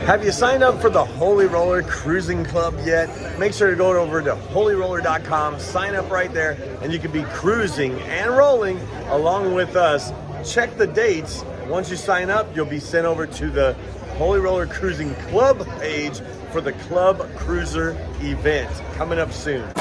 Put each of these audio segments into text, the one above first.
Have you signed up for the Holy Roller Cruising Club yet? Make sure to go over to holyroller.com, sign up right there, and you can be cruising and rolling along with us. Check the dates. Once you sign up, you'll be sent over to the Holy Roller Cruising Club page for the Club Cruiser event coming up soon.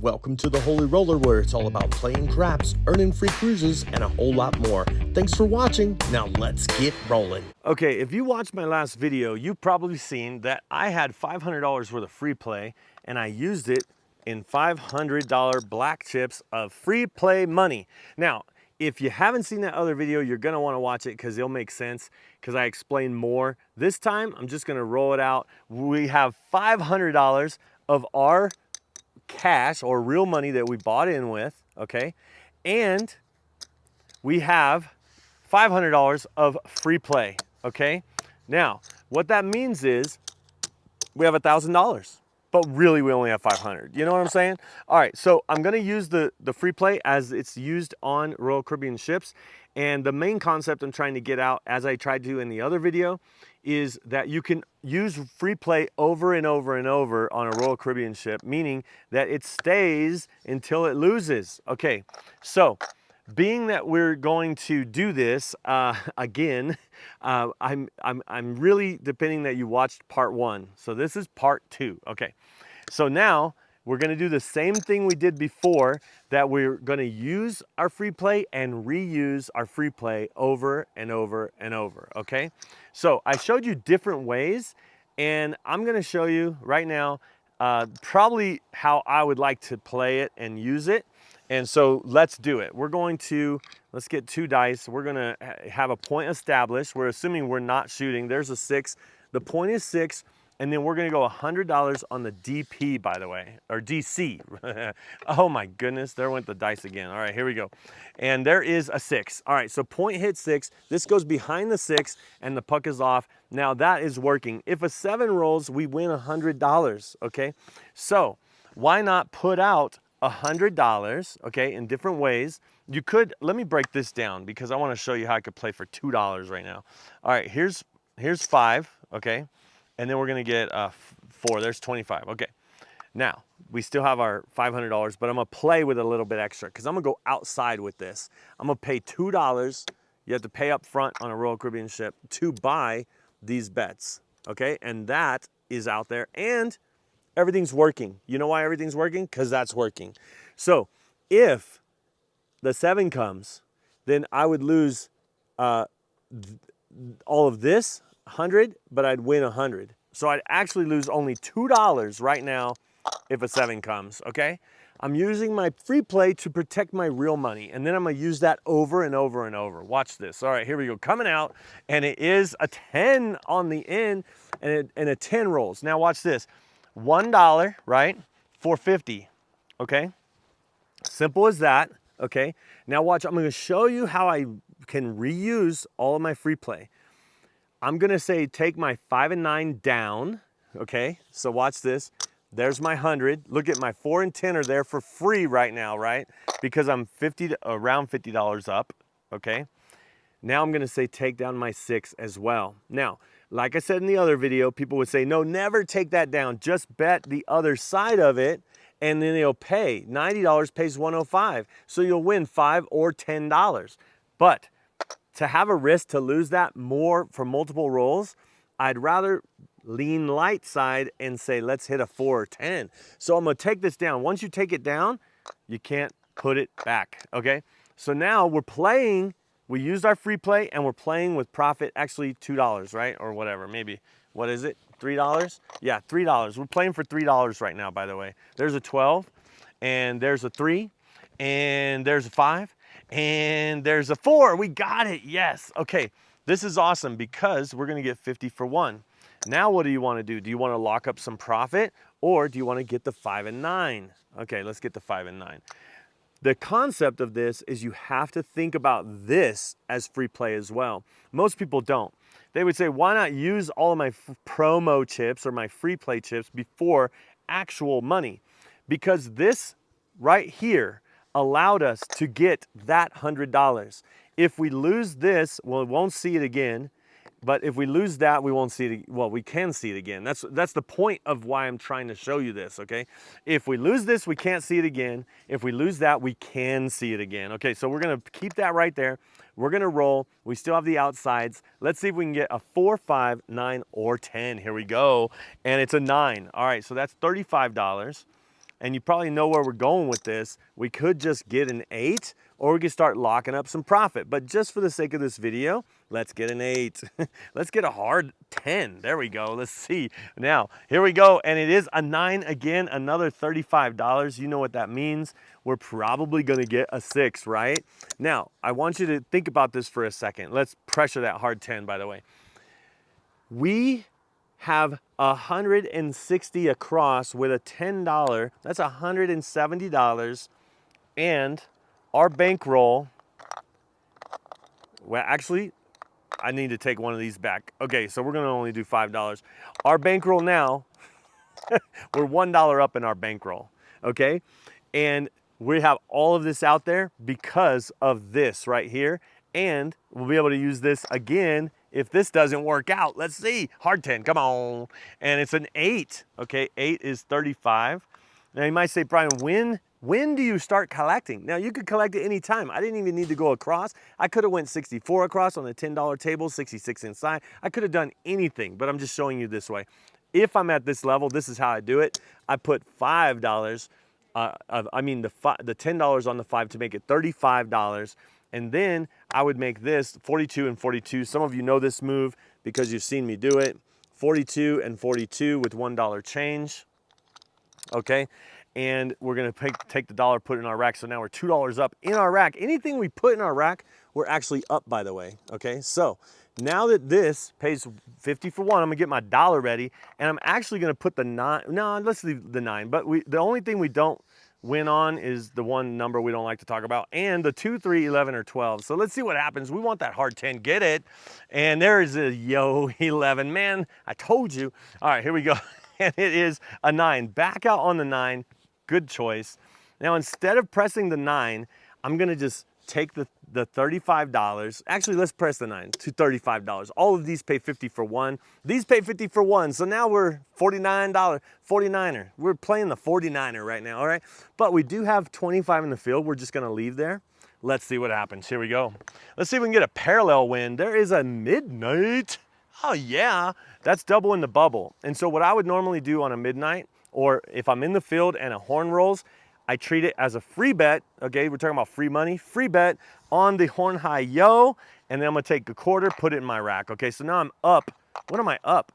Welcome to the Holy Roller, where it's all about playing craps, earning free cruises, and a whole lot more. Thanks for watching. Now let's get rolling. Okay, if you watched my last video, you've probably seen that I had $500 worth of free play, and I used it in $500 black chips of free play money. Now, if you haven't seen that other video, you're gonna wanna watch it because it'll make sense because I explain more. This time, I'm just gonna roll it out. We have $500 of our cash or real money that we bought in with, okay? And we have $500 of free play, okay? Now, what that means is we have $1,000, but really we only have 500. You know what I'm saying? All right, so I'm gonna use the free play as it's used on Royal Caribbean ships. And the main concept I'm trying to get out, as I tried to in the other video, is that you can use free play over and over and over on a Royal Caribbean ship, meaning that it stays until it loses. Okay, so being that we're going to do this again, I'm really depending that you watched part 1. So this is part 2. Okay, so now we're gonna do the same thing we did before, that we're gonna use our free play and reuse our free play over and over and over, okay? So I showed you different ways, and I'm gonna show you right now probably how I would like to play it and use it. And so let's do it. Let's get 2 dice. We're gonna have a point established. We're assuming we're not shooting. There's a 6. The point is 6. And then we're gonna go $100 on the DP, by the way, or DC. Oh my goodness, there went the dice again. All right, here we go. And there is a 6. All right, so point hit 6. This goes behind the 6 and the puck is off. Now that is working. If a 7 rolls, we win $100, okay? So why not put out $100, okay, in different ways? You could, let me break this down because I wanna show you how I could play for $2 right now. All right, here's 5, okay? And then we're gonna get 4, there's 25, okay. Now, we still have our $500, but I'm gonna play with a little bit extra because I'm gonna go outside with this. I'm gonna pay $2, you have to pay up front on a Royal Caribbean ship to buy these bets, okay? And that is out there, and everything's working. You know why everything's working? Because that's working. So if the 7 comes, then I would lose all of this, 100, but I'd win 100. So I'd actually lose only $2 right now if a 7 comes, okay? I'm using my free play to protect my real money, and then I'm gonna use that over and over and over. Watch this. All right, here we go. Coming out, and it is a 10 on the end, and a 10 rolls. Now watch this. $1, right? 450, okay? Simple as that, okay? Now watch, I'm gonna show you how I can reuse all of my free play. I'm gonna say take my 5 and 9 down, okay? So watch this. There's my 100. Look at my 4 and 10 are there for free right now, right? Because I'm around $50 up, okay? Now I'm gonna say take down my 6 as well. Now, like I said in the other video, people would say, no, never take that down. Just bet the other side of it, and then they'll pay. $90 pays 105. So you'll win $5 or $10. But to have a risk to lose that more for multiple rolls, I'd rather lean light side and say, let's hit a 4 or 10. So I'm gonna take this down. Once you take it down, you can't put it back, okay? So now we're playing, we used our free play and we're playing with profit, actually $2, right? Or whatever, maybe, what is it, $3? Yeah, $3. We're playing for $3 right now, by the way. There's a 12, and there's a 3, and there's a 5, and there's a 4. We got it, yes. Okay, this is awesome because we're gonna get 50 for 1. Now what do you wanna do? Do you wanna lock up some profit, or do you wanna get the 5 and 9? Okay, let's get the 5 and 9. The concept of this is you have to think about this as free play as well. Most people don't. They would say, why not use all of my promo chips or my free play chips before actual money? Because this right here allowed us to get that $100. If we lose this, well, we won't see it again. But if we lose that, we won't see it. Well, we can see it again. That's the point of why I'm trying to show you this, okay? If we lose this, we can't see it again. If we lose that, we can see it again. Okay, so we're gonna keep that right there. We're gonna roll. We still have the outsides. Let's see if we can get a 4, 5, 9, or 10. Here we go. And it's a 9. All right, so that's $35. And you probably know where we're going with this. We could just get an 8, or we could start locking up some profit. But just for the sake of this video, let's get an 8. Let's get a hard 10. There we go. Let's see. Now, here we go. And it is a 9 again, another $35. You know what that means. We're probably going to get a 6, right? Now, I want you to think about this for a second. Let's pressure that hard 10, by the way. We have 160 across with a $10. That's $170. And our bankroll, well, actually, I need to take one of these back. Okay, so we're gonna only do $5. Our bankroll now, we're $1 up in our bankroll, okay? And we have all of this out there because of this right here. And we'll be able to use this again if this doesn't work out. Let's see, hard 10, come on. And it's an 8, okay? 8 is 35. Now you might say, Brian, when do you start collecting? Now you could collect at any time. I didn't even need to go across. I could have went 64 across on the $10 table, 66 inside. I could have done anything, but I'm just showing you this way. If I'm at this level, this is how I do it. I put $5, the $10 on the 5 to make it $35. And then I would make this 42 and 42. Some of you know this move because you've seen me do it. 42 and 42 with $1 change, okay? And we're gonna take the dollar, put it in our rack. So now we're $2 up in our rack. Anything we put in our rack, we're actually up, by the way, okay? So now that this pays 50 for 1, I'm gonna get my dollar ready, and I'm actually gonna put the 9, no, let's leave the 9, but the only thing we don't win on is the one number we don't like to talk about, and the 2, 3, 11, or 12. So let's see what happens. We want that hard 10, get it. And there's a yo 11, man, I told you. All right, here we go. And it is a 9, back out on the 9, good choice. Now, instead of pressing the 9, I'm gonna just take the $35. Actually, let's press the 9 to $35. All of these pay 50 for 1. These pay 50 for 1. So now we're $49, 49er. We're playing the 49er right now, all right? But we do have 25 in the field. We're just gonna leave there. Let's see what happens. Here we go. Let's see if we can get a parallel win. There is a midnight. Oh yeah, that's double in the bubble. And so what I would normally do on a midnight, or if I'm in the field and a horn rolls, I treat it as a free bet, okay? We're talking about free money, free bet on the horn high yo, and then I'm gonna take a quarter, put it in my rack, okay? So now I'm up, what am I up?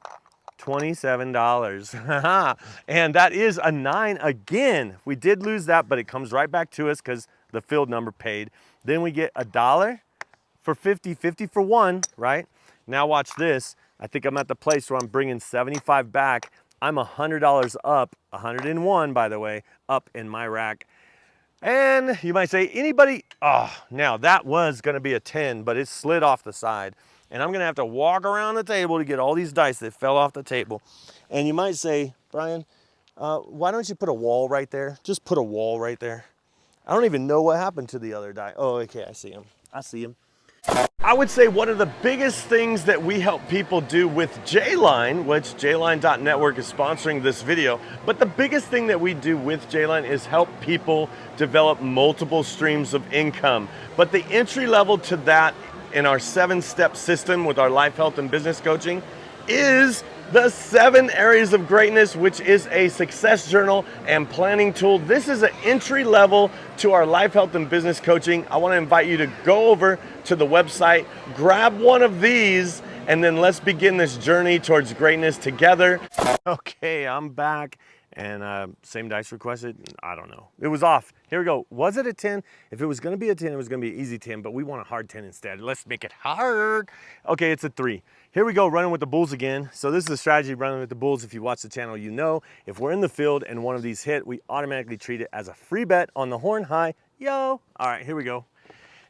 $27, and that is a 9 again. We did lose that, but it comes right back to us because the field number paid. Then we get a dollar for 50, 50 for 1, right? Now watch this. I think I'm at the place where I'm bringing 75 back. I'm $100 up, 101 by the way, up in my rack. And you might say, anybody, oh, now that was gonna be a 10, but it slid off the side. And I'm gonna have to walk around the table to get all these dice that fell off the table. And you might say, Brian, why don't you put a wall right there? Just put a wall right there. I don't even know what happened to the other die. Oh, okay, I see him. I see him. I would say one of the biggest things that we help people do with J-Line, which jline.network is sponsoring this video, but the biggest thing that we do with J-Line is help people develop multiple streams of income. But the entry level to that in our 7-step system with our life, health, and business coaching is the 7 areas of greatness, which is a success journal and planning tool. This is an entry level to our life, health, and business coaching. I want to invite you to go over to the website, grab one of these, and then let's begin this journey towards greatness together. Okay, I'm back. And same dice requested, I don't know. It was off. Here we go. Was it a 10? If it was gonna be a 10, it was gonna be an easy 10, but we want a hard 10 instead. Let's make it hard. Okay, it's a 3. Here we go, running with the bulls again. So this is a strategy, running with the bulls. If you watch the channel, you know, if we're in the field and one of these hit, we automatically treat it as a free bet on the horn high. Yo. All right, here we go.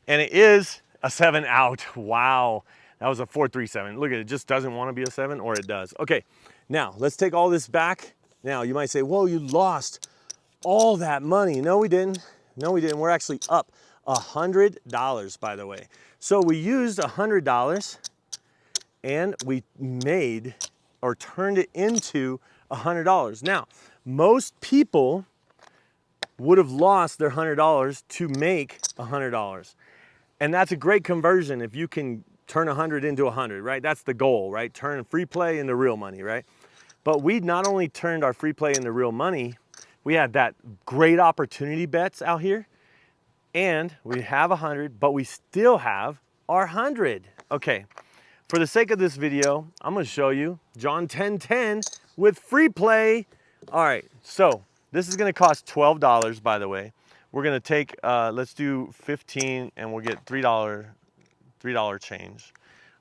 And it is a 7 out. Wow. That was a 4-3-7. Look at it, it just doesn't want to be a 7, or it does. Okay, now let's take all this back. Now, you might say, whoa, you lost all that money. No, we didn't. No, we didn't. We're actually up $100, by the way. So we used $100, and we made or turned it into $100. Now, most people would have lost their $100 to make $100. And that's a great conversion if you can turn 100 into 100, right? That's the goal, right? Turn free play into real money, right? But we not only turned our free play into real money, we had that great opportunity bets out here, and we have 100, but we still have our 100. Okay, for the sake of this video, I'm gonna show you John 10:10 with free play. All right, so this is gonna cost $12, by the way. We're gonna take, let's do 15 and we'll get $3 change.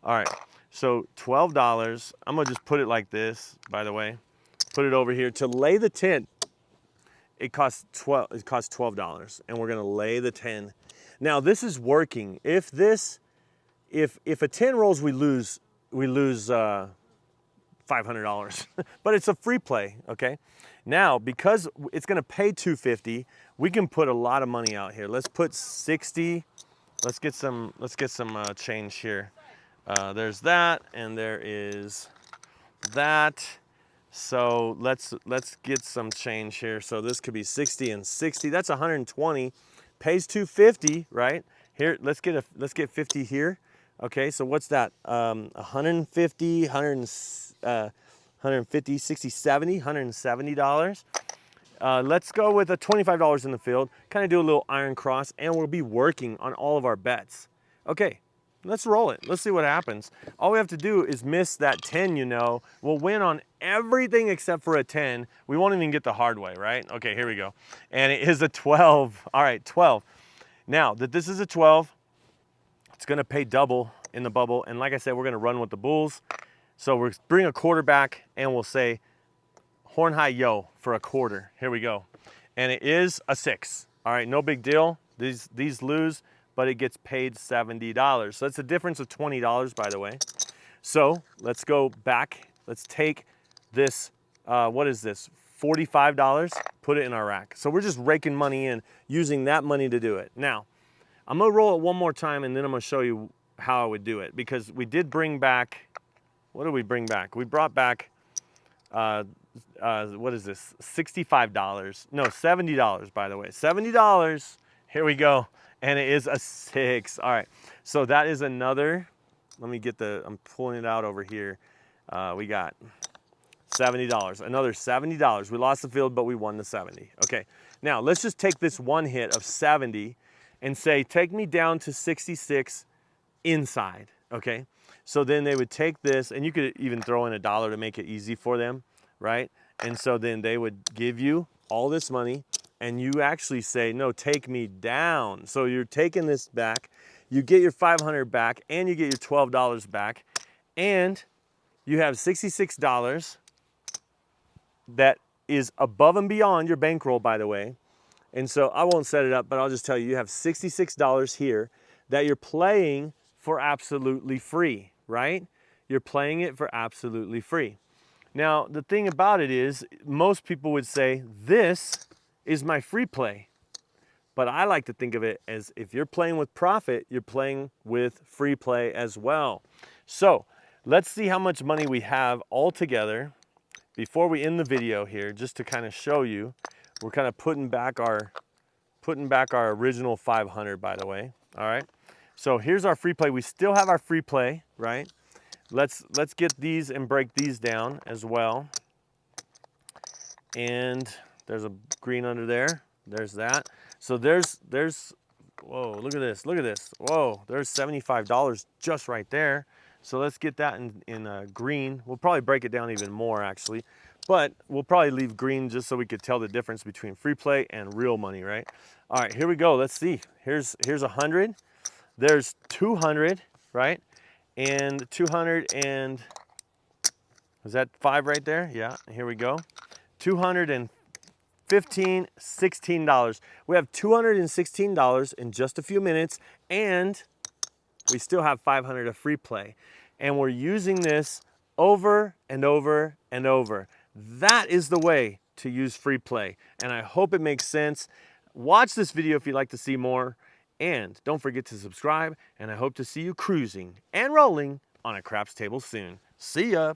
All right, so $12. I'm gonna just put it like this, by the way. Put it over here. To lay the 10, it costs $12, and we're gonna lay the 10. Now this is working. If a 10 rolls, we lose $500, but it's a free play, okay? Now, because it's gonna pay $250, we can put a lot of money out here. Let's put 60. Let's get some change here. There's that, and there is that. So let's get some change here. So this could be 60 and 60. That's 120. Pays $250, right? Here, let's get 50 here. Okay, so what's that? 150, 150, 60, 70, $170. Let's go with a $25 in the field, kind of do a little iron cross, and we'll be working on all of our bets. Okay, let's roll it. Let's see what happens. All we have to do is miss that 10, you know. We'll win on everything except for a 10. We won't even get the hard way, right? Okay, here we go. And it is a 12. All right, 12. Now that this is a 12, it's gonna pay double in the bubble. And like I said, we're gonna run with the bulls. So we'll bring a quarterback and we'll say, horn high yo for a quarter. Here we go. And it is a 6. All right, no big deal. These lose, but it gets paid $70. So that's a difference of $20, by the way. So let's go back. Let's take this, what is this? $45, put it in our rack. So we're just raking money in, using that money to do it. Now, I'm gonna roll it one more time and then I'm gonna show you how I would do it, because we did bring back, what did we bring back? We brought back, what is this? $65, no, $70, by the way. $70, here we go. And it is a 6. All right, so that is another, let me get I'm pulling it out over here. We got $70, another $70. We lost the field, but we won the 70. Okay, now let's just take this one hit of 70 and say, take me down to 66 inside, okay? So then they would take this, and you could even throw in $1 to make it easy for them, right? And so then they would give you all this money, and you actually say, no, take me down. So you're taking this back, you get your 500 back, and you get your $12 back, and you have $66 that is above and beyond your bankroll, by the way. And so I won't set it up, but I'll just tell you, you have $66 here that you're playing for absolutely free, right? You're playing it for absolutely free. Now, the thing about it is, most people would say, this is my free play. But I like to think of it as, if you're playing with profit, you're playing with free play as well. So let's see how much money we have all together before we end the video here, just to kind of show you. We're kind of putting back our original 500, by the way. All right. So here's our free play. We still have our free play, right? Let's get these and break these down as well. And there's a green under there. There's that. So there's whoa, look at this. Look at this. Whoa, there's $75 just right there. So let's get that in green. We'll probably break it down even more, actually. But we'll probably leave green just so we could tell the difference between free play and real money, right? All right, here we go. Let's see. Here's 100. There's 200, right? And 200 and, is that 5 right there? Yeah, here we go. 215, $16. We have $216 in just a few minutes, and we still have 500 of free play. And we're using this over and over and over. That is the way to use free play. And I hope it makes sense. Watch this video if you'd like to see more. And don't forget to subscribe. And I hope to see you cruising and rolling on a craps table soon. See ya.